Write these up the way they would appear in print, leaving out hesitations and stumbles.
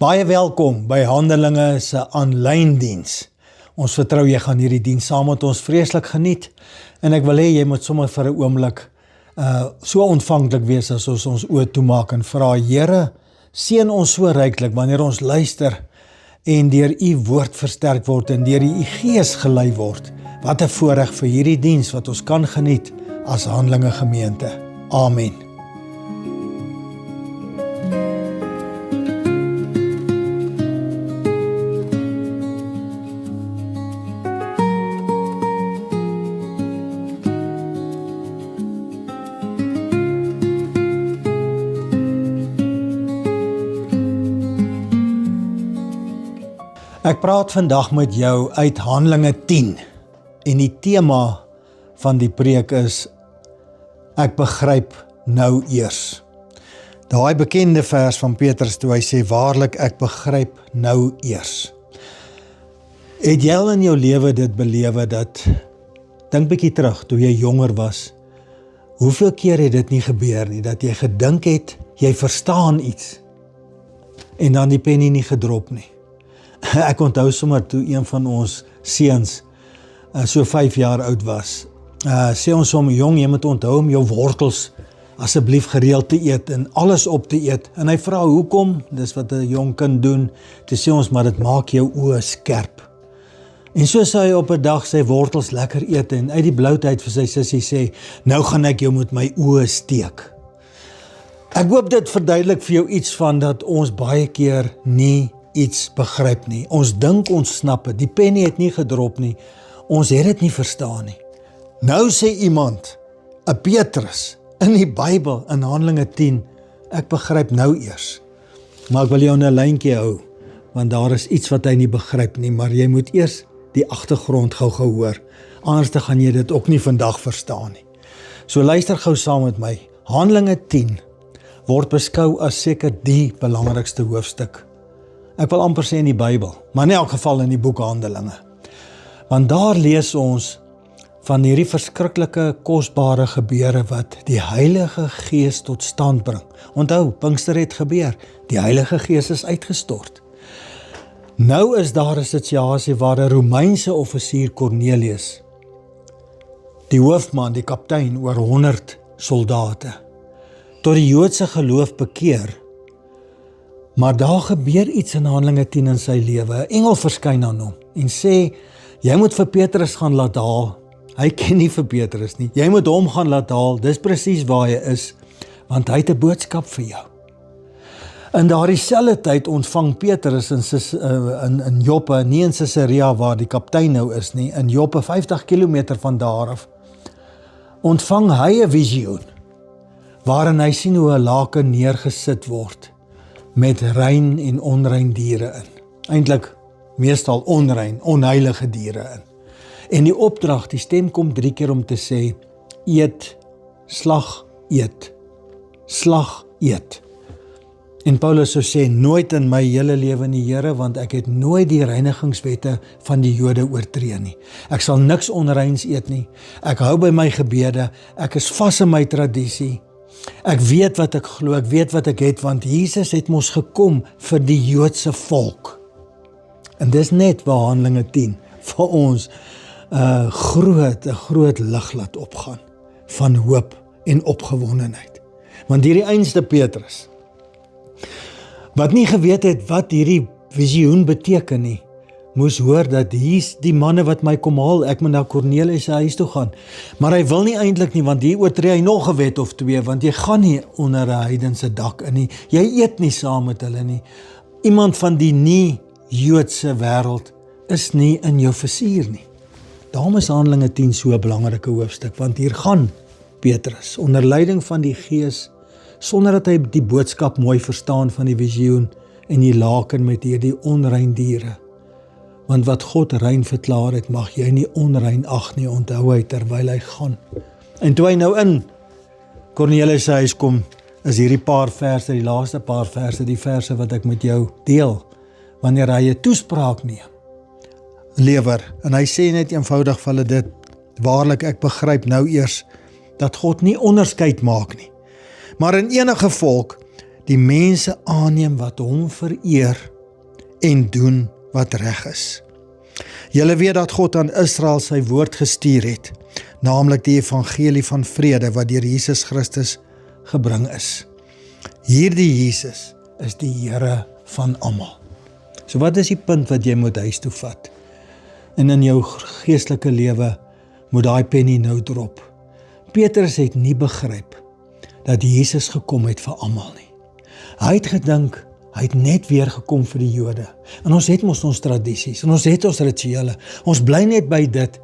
Baie welkom by Handelinge se aanlyn diens. Ons vertrou jy gaan hierdie diens saam met ons vreeslik geniet en ek wil hê jy moet sommer vir 'n oomblik so ontvanklik wees as ons oë toemaak en vra Here, seën ons so ryklik wanneer ons luister en deur u woord versterk word en deur u gees gelei word. Wat 'n voorreg vir hierdie diens wat ons kan geniet as Handelinge gemeente. Amen. Ek praat vandag met jou uit Handelinge 10 en die tema van die preek is ek begryp nou eers. Daai bekende vers van Petrus toe hy sê waarlik ek begryp nou eers. Het jy al in jou lewe dit belewe dat, dink bietjie terug toe jy jonger was, hoeveel keer het dit nie gebeur nie, dat jy gedink het jy verstaan iets en dan die pennie nie gedrop nie. Ek onthou sommer toe een van ons seuns so 5 jaar oud was. Sê ons hom, jong, jy moet onthou om jou wortels asseblief gereeld te eet en alles op te eet. En hy vra, hoekom? Dis wat 'n jong kind doen. Toe sê ons, maar dit maak jou oë skerp. En so sê hy op 'n dag sy wortels lekker eet en uit die bloutheid vir sy sussie sê, nou gaan ek jou met my oë steek. Ek hoop dit verduidelik vir jou iets van dat ons baie keer nie iets begryp nie. Ons dink ons snap het, die pennie het nie gedrop nie, ons het dit nie verstaan nie. Nou sê iemand, 'n Petrus, in die Bybel, in Handelinge 10, ek begryp nou eers. Maar ek wil jou in 'n lyntjie hou, want daar is iets wat hy nie begryp nie, maar jy moet eers die agtergrond gou hoor, anders dan gaan jy dit ook nie vandag verstaan nie. So luister gou saam met my, Handelinge 10 word beskou as seker die belangrikste hoofstuk. Ek wil amper sê in die Bybel, maar in elk geval in die boek Handelinge. Want daar lees ons van hierdie verskriklike, kosbare gebeure wat die Heilige Gees tot stand bring. Onthou, Pinkster het gebeur, die Heilige Gees is uitgestort. Nou is daar 'n situasie waar 'n Romeinse offisier Cornelius, die hoofman, die kaptein oor 100 soldate, tot die Joodse geloof bekeer. Maar daar gebeur iets in Handelinge 10 in sy lewe. 'n Engel verskyn aan hom en sê, jy moet vir Petrus gaan laat haal. Hy ken nie vir Petrus nie. Jy moet hom gaan laat haal, dis presies waar hy is, want hy het 'n boodskap vir jou. In daardie selfde tyd ontvang Petrus in Joppe, nie in Caesarea waar die kaptein nou is nie, in Joppe 50 km van daar af, ontvang hy 'n visioen, waarin hy sien hoe 'n laken neergesit word, met rein en onrein diere in. Eintlik meestal onrein, onheilige diere in. En die opdrag, die stem kom 3 keer om te sê, eet, slag, eet, slag, eet. En Paulus sou sê, nooit in my hele lewe nie, Here, want ek het nooit die reinigingswette van die Jode oortree nie. Ek sal niks onreins eet nie. Ek hou by my gebede, ek is vas in my tradisie. Ek weet wat ek glo, ek weet wat ek het, want Jesus het mos gekom vir die Joodse volk. En dis net waar Handelinge 10 vir ons 'n groot lig laat opgaan van hoop en opgewondenheid. Want hierdie einste Petrus, wat nie geweet het wat hierdie visioen beteken nie, moes hoor dat hier's die manne wat my kom haal, ek moet na Cornelius se huis toe gaan. Maar hy wil nie eintlik nie, want hier oortree hy nog 'n wet of 2, want jy gaan nie onder 'n heidense dak in nie, jy eet nie saam met hulle nie. Iemand van die nie-Joodse wêreld is nie in jou vizier nie. Daarom is Handelinge 10 so 'n belangrike hoofstuk, want hier gaan Petrus, onder leiding van die Gees, sonder dat hy die boodskap mooi verstaan van die visioen en die laken met hierdie onrein diere. Want wat God rein verklaar het, mag jy nie onrein ag nie, onthou hy terwyl hy gaan. En toe hy nou in Cornelius se huis kom, is hierdie paar verse, die laaste paar verse, die verse wat ek met jou deel, wanneer hy 'n toespraak lewer, en hy sê net eenvoudig vir hulle dit, waarlik ek begryp nou eers, dat God nie onderskeid maak nie, maar in enige volk die mense aanneem wat hom vereer en doen wat reg is. Julle weet dat God aan Israel sy woord gestuur het, naamlik die evangelie van vrede wat deur Jesus Christus gebring is. Hierdie Jesus is die Here van almal. So wat is die punt wat jy moet huis toe vat? En in jou geestelike lewe moet daai pennie nou drop. Petrus het nie begryp dat Jesus gekom het vir almal nie. Hy het gedink, hy het net weer gekom vir die Jode. En ons het mos ons tradisies, en ons het ons rituele. Ons bly net by dit.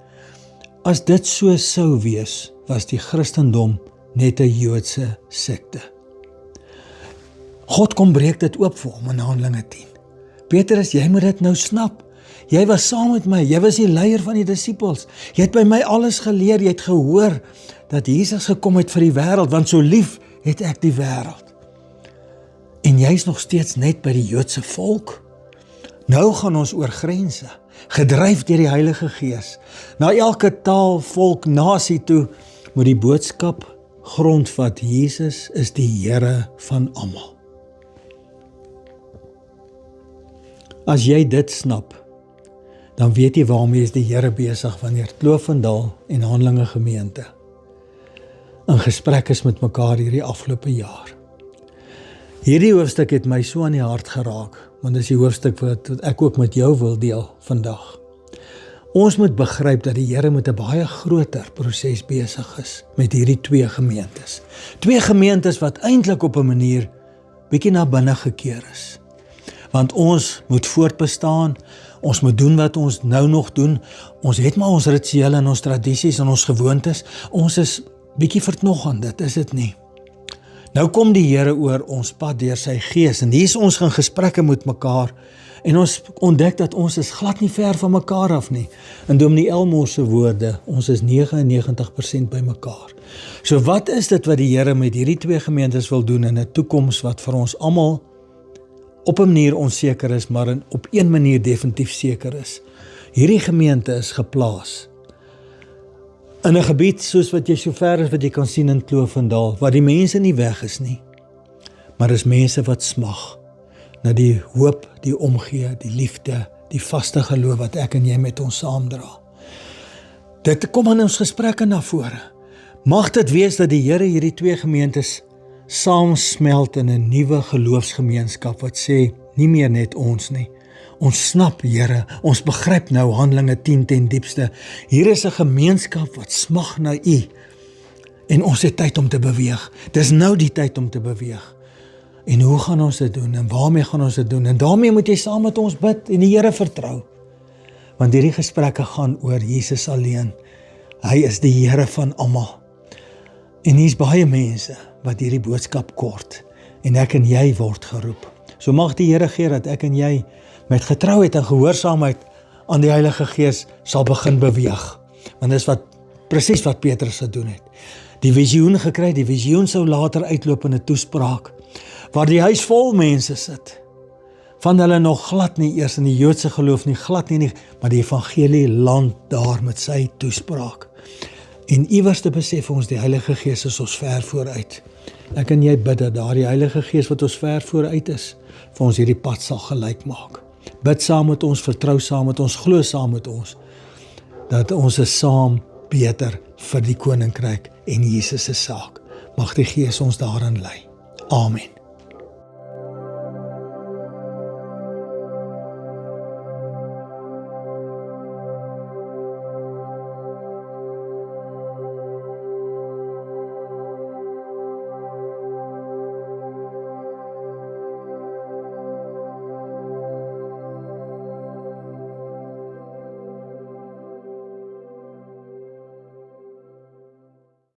As dit so sou wees, was die Christendom net 'n Joodse sekte. God kom breek dit oop vir hom in Handelinge 10. Petrus, jy moet dit nou snap. Jy was saam met my, jy was die leier van die disippels. Jy het by my alles geleer, jy het gehoor dat Jesus gekom het vir die wêreld, want so lief het ek die wêreld. En jy's nog steeds net by die Joodse volk. Nou gaan ons oor grense, gedryf deur die Heilige Gees. Na elke taal, volk, nasie toe, moet die boodskap grondvat, Jesus is die Here van almal. As jy dit snap, dan weet jy waarmee is die Here besig wanneer Kloofendal en Handelinge gemeente in gesprek is met mekaar hierdie afgelope jaar. Hierdie hoofstuk het my so aan die hart geraak, want dit is die hoofstuk wat ek ook met jou wil deel vandag. Ons moet begryp dat die Here met 'n baie groter proses besig is met hierdie twee gemeentes. Twee gemeentes wat eintlik op 'n manier bietjie na binne gekeer is. Want ons moet voortbestaan, ons moet doen wat ons nou nog doen, ons het maar ons rituele en ons tradisies en ons gewoontes, ons is bietjie verknog aan dit, is dit nie? Nou kom die Here oor ons pad deur sy Gees, en hier is ons in gesprekke met mekaar, en ons ontdek dat ons is glad nie ver van mekaar af nie. In Dominee Elmos se woorde, ons is 99% by mekaar. So wat is dit wat die Here met hierdie twee gemeentes wil doen in 'n toekoms wat vir ons almal op 'n manier onseker is, maar op een manier definitief seker is? Hierdie gemeente is geplaas in 'n gebied soos wat jy so ver as wat jy kan sien in Kloofendal, waar die mense nie weg is nie, maar is mense wat smag na die hoop, die omgee, die liefde, die vaste geloof wat ek en jy met ons saamdra. Dit kom in ons gesprekke na vore. Mag dit wees dat die Here hierdie twee gemeentes saamsmelt in 'n nuwe geloofsgemeenskap wat sê, nie meer net ons nie. Ons snap, Here, ons begryp nou Handelinge 10 ten diepste. Hier is 'n gemeenskap wat smag na U. En ons het tyd om te beweeg. Dis nou die tyd om te beweeg. En hoe gaan ons dit doen? En waarmee gaan ons dit doen? En daarmee moet jy saam met ons bid en die Here vertrou. Want hierdie gesprekke gaan oor Jesus alleen. Hy is die Here van almal. En hier's baie mense wat hierdie boodskap kort. En ek en jy word geroep. So mag die Here gee dat ek en jy met getrouheid en gehoorsaamheid aan die Heilige Gees sal begin beweeg. Want dis presies wat Petrus gedoen het. Die visioen gekry, die visioen sou later uitloop in 'n toespraak, waar die huis vol mense sit, van hulle nog glad nie eers in die Joodse geloof nie, glad nie, maar die evangelie land daar met sy toespraak. En iewers te besef ons, die Heilige Gees is ons ver vooruit. Ek en jy bid dat daardie Heilige Gees wat ons ver vooruit is, vir ons hierdie pad sal gelyk maak. Bid saam met ons, vertrou saam met ons, glo saam met ons, dat ons is saam beter vir die koninkryk en Jesus se saak. Mag die Gees ons daarin lei. Amen.